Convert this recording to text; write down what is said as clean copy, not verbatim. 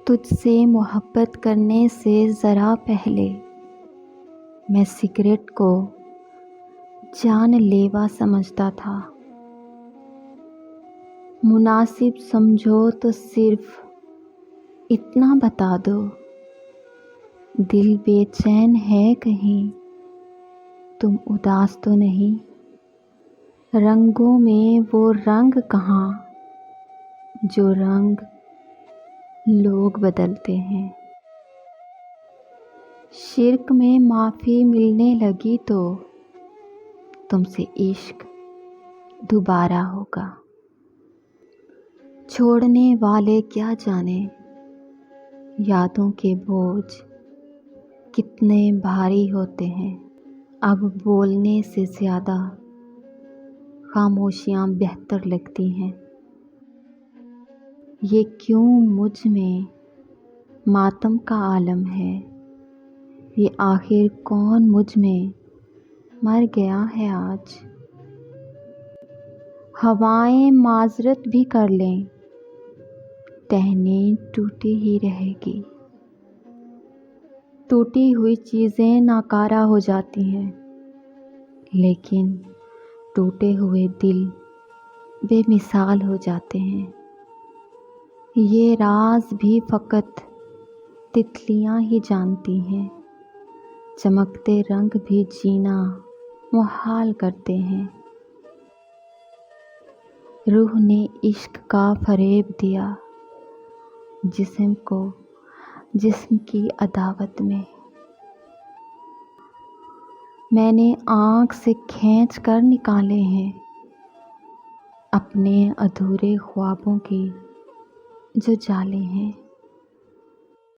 تجھ سے محبت کرنے سے ذرا پہلے میں سگریٹ کو جان لیوا سمجھتا تھا۔ مناسب سمجھو تو صرف اتنا بتا دو، دل بے چین ہے کہیں تم اداس تو نہیں؟ رنگوں میں وہ رنگ کہاں جو رنگ لوگ بدلتے ہیں؟ شرک میں معافی ملنے لگی تو تم سے عشق دوبارہ ہوگا۔ چھوڑنے والے کیا جانے یادوں کے بوجھ کتنے بھاری ہوتے ہیں۔ اب بولنے سے زیادہ خاموشیاں بہتر لگتی ہیں۔ یہ کیوں مجھ میں ماتم کا عالم ہے؟ یہ آخر کون مجھ میں مر گیا ہے آج؟ ہوائیں معذرت بھی کر لیں، ٹہنی ٹوٹی ہی رہے گی۔ ٹوٹی ہوئی چیزیں ناکارہ ہو جاتی ہیں، لیکن ٹوٹے ہوئے دل بے مثال ہو جاتے ہیں۔ یہ راز بھی فقط تتلیاں ہی جانتی ہیں، چمکتے رنگ بھی جینا محال کرتے ہیں۔ روح نے عشق کا فریب دیا جسم کو، جسم کی عداوت میں۔ میں نے آنکھ سے کھینچ کر نکالے ہیں اپنے ادھورے خوابوں کی جو جالے ہیں۔